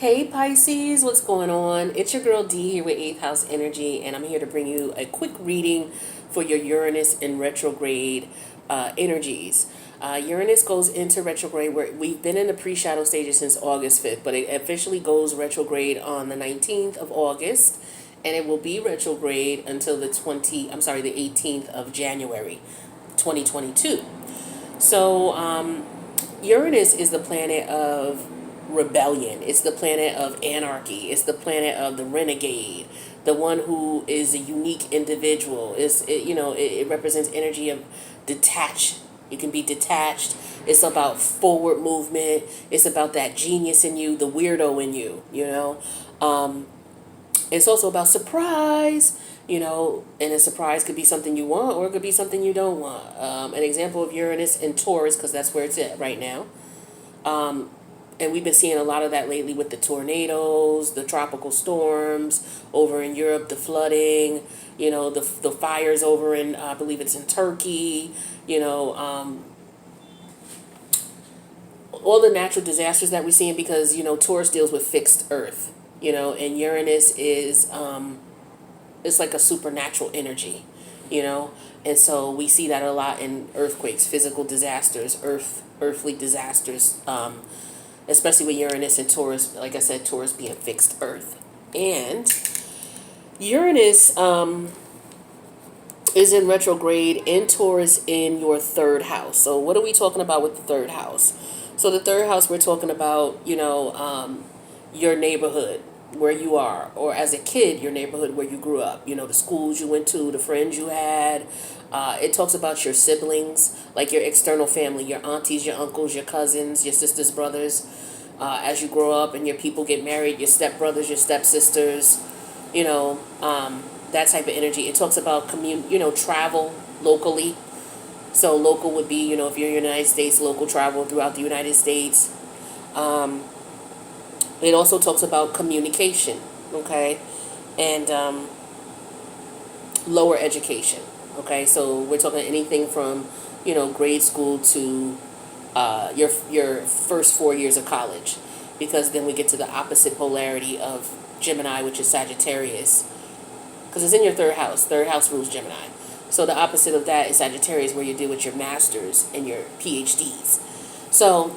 Hey Pisces, what's going on? It's your girl D here with 8th House Energy, and I'm here to bring you a quick reading for your Uranus in retrograde energies. Uranus goes into retrograde where we've been in the pre-shadow stages since August 5th, but it officially goes retrograde on the 19th of August, and it will be retrograde until the 18th of January, 2022. So, Uranus is the planet of rebellion. It's the planet of anarchy. It's the planet of the renegade, the one who is a unique individual. It represents energy of detach. You can be detached. It's about forward movement. It's about that genius in you, the weirdo in you. It's also about surprise. And a surprise could be something you want or it could be something you don't want. An example of Uranus in Taurus, because that's where it's at right now. And we've been seeing a lot of that lately with the tornadoes, the tropical storms over in Europe, the flooding, the fires over in, I believe it's in Turkey, all the natural disasters that we're seeing because, Taurus deals with fixed earth, and Uranus is, it's like a supernatural energy, and so we see that a lot in earthquakes, physical disasters, earthly disasters, especially with Uranus and Taurus. Like I said, Taurus being fixed earth. And Uranus is in retrograde in Taurus in your third house. So what are we talking about with the third house? So the third house, we're talking about, your neighborhood, where you are, or as a kid, your neighborhood where you grew up, the schools you went to, the friends you had. It talks about your siblings, like your external family, your aunties, your uncles, your cousins, your sisters, brothers. As you grow up and your people get married, your stepbrothers, your stepsisters, that type of energy. It talks about travel locally. So local would be, if you're in the United States, local travel throughout the United States. It also talks about communication, okay, and lower education, okay. So we're talking anything from, grade school to your first 4 years of college, because then we get to the opposite polarity of Gemini, which is Sagittarius, because it's in your third house. Third house rules Gemini. So the opposite of that is Sagittarius, where you deal with your masters and your PhDs. So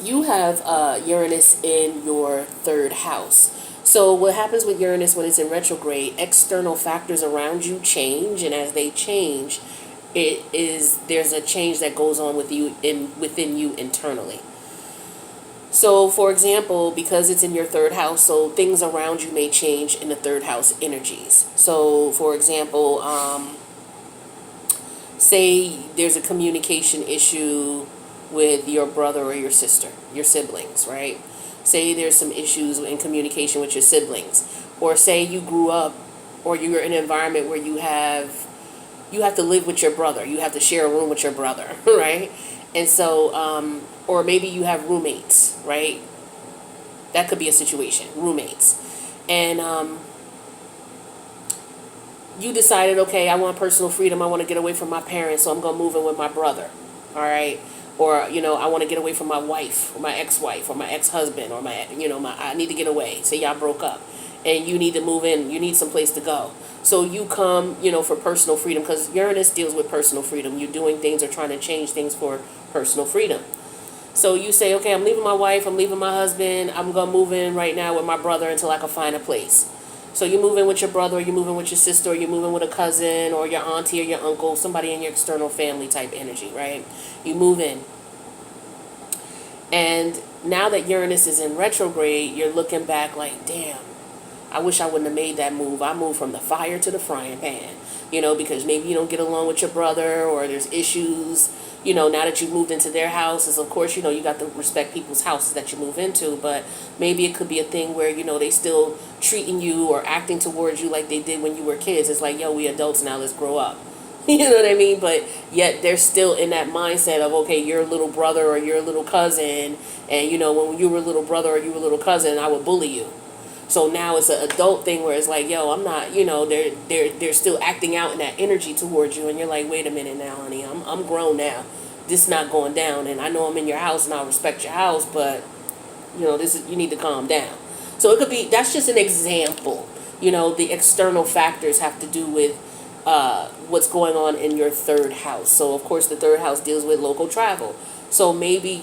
you have Uranus in your third house. So what happens with Uranus when it's in retrograde, external factors around you change, and as they change, there's a change that goes on within you internally. So for example, because it's in your third house, so things around you may change in the third house energies. So for example, say there's a communication issue with your brother or your sister, your siblings, right? Say there's some issues in communication with your siblings, or say you grew up or you're in an environment where you have to live with your brother, you have to share a room with your brother, right? And so or maybe you have roommates, right? That could be a situation, roommates. And you decided, okay, I want personal freedom, I want to get away from my parents, so I'm going to move in with my brother, all right? Or, I want to get away from my wife, or my ex-wife, or my ex-husband, or I need to get away. Say y'all broke up, and you need to move in. You need some place to go. So you come, for personal freedom, because Uranus deals with personal freedom. You're doing things or trying to change things for personal freedom. So you say, okay, I'm leaving my wife, I'm leaving my husband, I'm going to move in right now with my brother until I can find a place. So you move in with your brother, or you move in with your sister, or you move in with a cousin, or your auntie, or your uncle, somebody in your external family type energy, right? You move in. And now that Uranus is in retrograde, you're looking back like, damn, I wish I wouldn't have made that move. I moved from the fire to the frying pan, because maybe you don't get along with your brother, or there's issues, now that you've moved into their houses. Of course, you got to respect people's houses that you move into, but maybe it could be a thing where, they still treating you or acting towards you like they did when you were kids. It's like, yo, we adults now, let's grow up. You know what I mean? But yet they're still in that mindset of, okay, you're a little brother or you're a little cousin, and when you were a little brother or you were a little cousin, I would bully you. So now it's an adult thing where it's like, yo, I'm not, they're still acting out in that energy towards you, and you're like, wait a minute now, honey, I'm grown now. This is not going down, and I know I'm in your house and I respect your house, but you need to calm down. So it could be, that's just an example. The external factors have to do with what's going on in your third house. So of course the third house deals with local travel. So maybe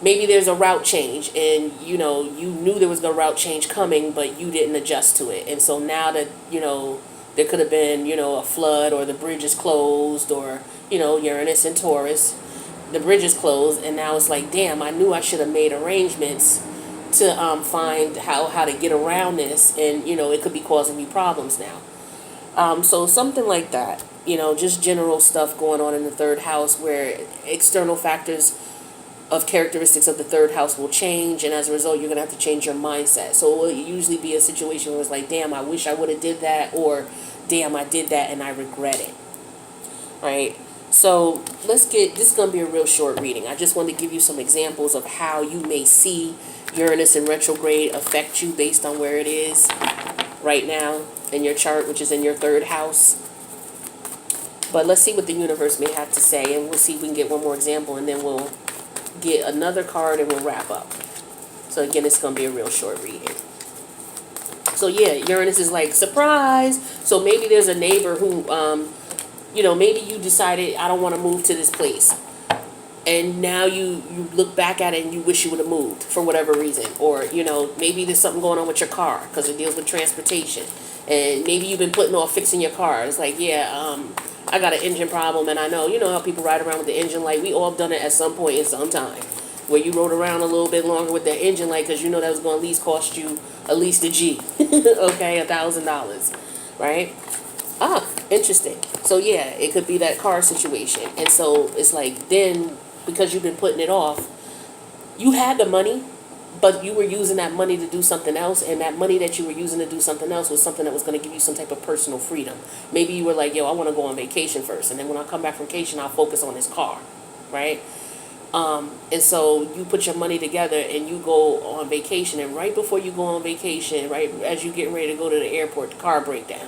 there's a route change, and you knew there was a route change coming, but you didn't adjust to it. And so now that there could have been a flood, or the bridge is closed, or Uranus and Taurus, the bridge is closed, and now it's like, damn, I knew I should have made arrangements to find how to get around this, and it could be causing me problems now. So something like that, just general stuff going on in the third house, where external factors of characteristics of the third house will change, and as a result you're going to have to change your mindset. So it will usually be a situation where it's like, damn, I wish I would have did that, or damn, I did that and I regret it. Right? So this is going to be a real short reading. I just want to give you some examples of how you may see Uranus in retrograde affect you based on where it is right now in your chart, which is in your third house. But let's see what the universe may have to say, and we'll see if we can get one more example, and then we'll get another card and we'll wrap up. So again, it's going to be a real short reading. So yeah, Uranus is like, surprise. So maybe there's a neighbor who, maybe you decided, I don't want to move to this place. And now you look back at it and you wish you would have moved for whatever reason. Or, maybe there's something going on with your car because it deals with transportation. And maybe you've been putting off fixing your car. It's like, yeah, I got an engine problem, and I know, how people ride around with the engine light. We all done it at some point in some time, where you rode around a little bit longer with that engine light because that was going to at least cost you at least a G, okay, $1,000, right? Interesting. So yeah, it could be that car situation. And so it's like, then, because you've been putting it off, you had the money, but you were using that money to do something else, and that money that you were using to do something else was something that was going to give you some type of personal freedom. Maybe you were like, yo, I want to go on vacation first, and then when I come back from vacation, I'll focus on this car, right? And so you put your money together and you go on vacation, and right before you go on vacation, right as you get ready to go to the airport, the car breakdown.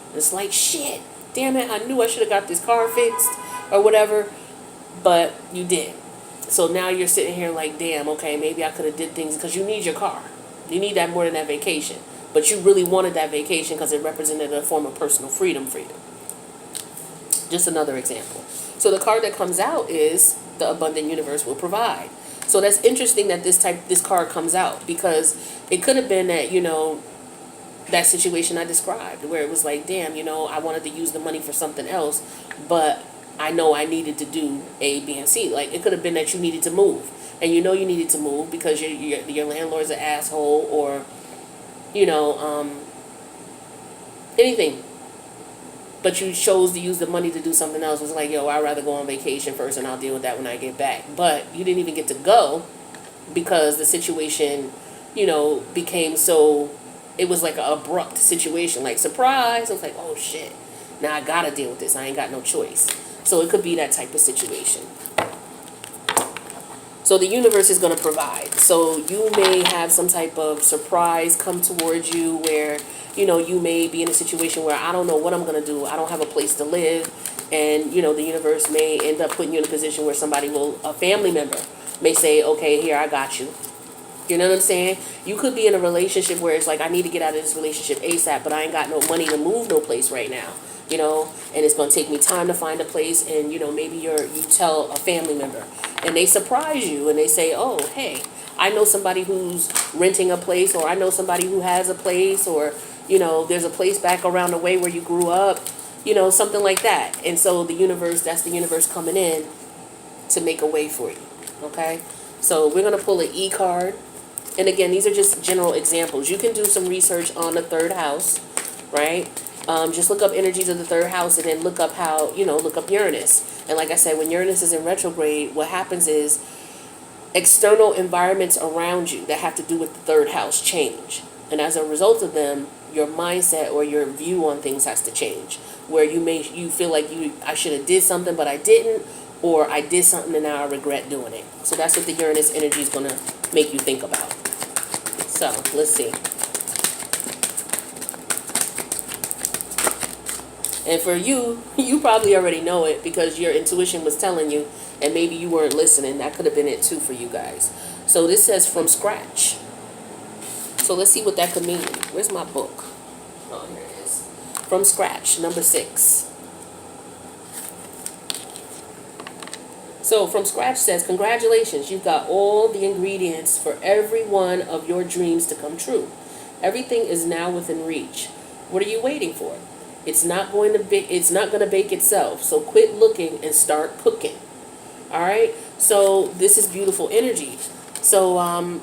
And it's like, shit, damn it, I knew I should have got this car fixed or whatever, but you did. So now you're sitting here like, damn, okay, maybe I could have did things, because you need your car. You need that more than that vacation. But you really wanted that vacation because it represented a form of personal freedom for you. Just another example. So the card that comes out is the abundant universe will provide. So that's interesting that this card comes out, because it could have been that, that situation I described where it was like, damn, I wanted to use the money for something else, but I know I needed to do A, B, and C. Like, it could have been that you needed to move, and you needed to move because your landlord's an asshole, or anything. But you chose to use the money to do something else. It was like, yo, I'd rather go on vacation first, and I'll deal with that when I get back. But you didn't even get to go because the situation, became so. It was like an abrupt situation, like, surprise. I was like, oh shit, now I gotta deal with this. I ain't got no choice. So it could be that type of situation. So the universe is going to provide. So you may have some type of surprise come towards you where, you may be in a situation where I don't know what I'm going to do. I don't have a place to live. And, the universe may end up putting you in a position where a family member may say, okay, here, I got you. You know what I'm saying? You could be in a relationship where it's like, I need to get out of this relationship ASAP, but I ain't got no money to move no place right now. And it's going to take me time to find a place, and, maybe you tell a family member, and they surprise you, and they say, oh, hey, I know somebody who's renting a place, or I know somebody who has a place, or, there's a place back around the way where you grew up, something like that. And so that's the universe coming in to make a way for you, okay? So we're going to pull an E card, and again, these are just general examples. You can do some research on the third house, right? Just look up energies of the third house, and then look up look up Uranus. And like I said, when Uranus is in retrograde, what happens is external environments around you that have to do with the third house change. And as a result of them, your mindset or your view on things has to change. Where you feel like I should have did something, but I didn't, or I did something and now I regret doing it. So that's what the Uranus energy is going to make you think about. So let's see. And for you, you probably already know it because your intuition was telling you. and maybe you weren't listening. That could have been it too for you guys. So this says from scratch. So let's see what that could mean. Where's my book? Oh, here it is. From scratch, number 6. So from scratch says, congratulations, you've got all the ingredients for every one of your dreams to come true. Everything is now within reach. What are you waiting for? It's not going to bake itself. So quit looking and start cooking. All right? So this is beautiful energy. So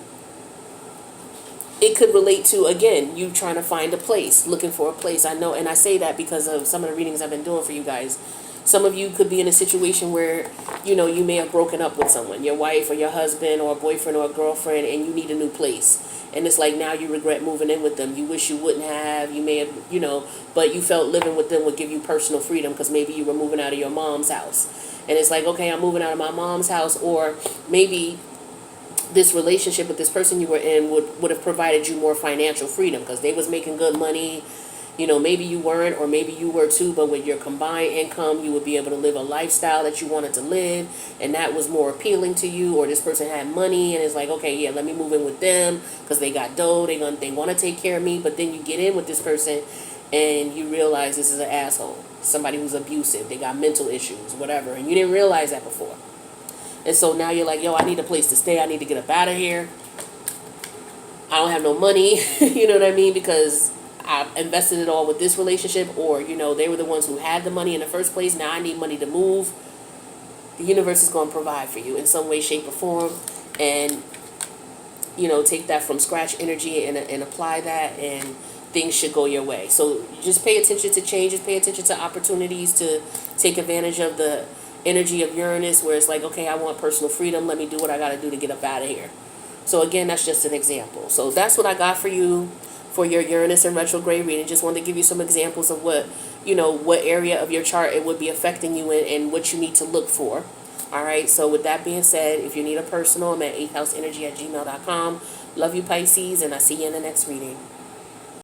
it could relate to, again, you trying to find a place, looking for a place. I know, and I say that because of some of the readings I've been doing for you guys. Some of you could be in a situation where, you know, you may have broken up with someone, your wife or your husband or a boyfriend or a girlfriend, and you need a new place. And it's like now you regret moving in with them. You wish you wouldn't have. You may have, you know, but you felt living with them would give you personal freedom because maybe you were moving out of your mom's house. And it's like, okay, I'm moving out of my mom's house. Or maybe this relationship with this person you were in would have provided you more financial freedom because they was making good money. You know, maybe you weren't, or maybe you were too, but with your combined income, you would be able to live a lifestyle that you wanted to live, and that was more appealing to you. Or this person had money, and it's like, okay, yeah, let me move in with them because they got dough, they want to take care of me. But then you get in with this person, and you realize this is an asshole, somebody who's abusive, they got mental issues, whatever, and you didn't realize that before. And so now you're like, yo, I need a place to stay, I need to get up out of here. I don't have no money, you know what I mean, because I invested it all with this relationship, or, you know, they were the ones who had the money in the first place. Now I need money to move. The universe is going to provide for you in some way, shape, or form. And, you know, take that from scratch energy and apply that, and things should go your way. So just pay attention to changes, pay attention to opportunities to take advantage of the energy of Uranus, where it's like, okay, I want personal freedom. Let me do what I got to do to get up out of here. So again, that's just an example. So that's what I got for you for your Uranus and retrograde reading. Just wanted to give you some examples of what, you know, what area of your chart it would be affecting you in and what you need to look for. All right. So with that being said, if you need a personal, I'm at 8thhouseenergy@gmail.com. Love you, Pisces, and I'll see you in the next reading.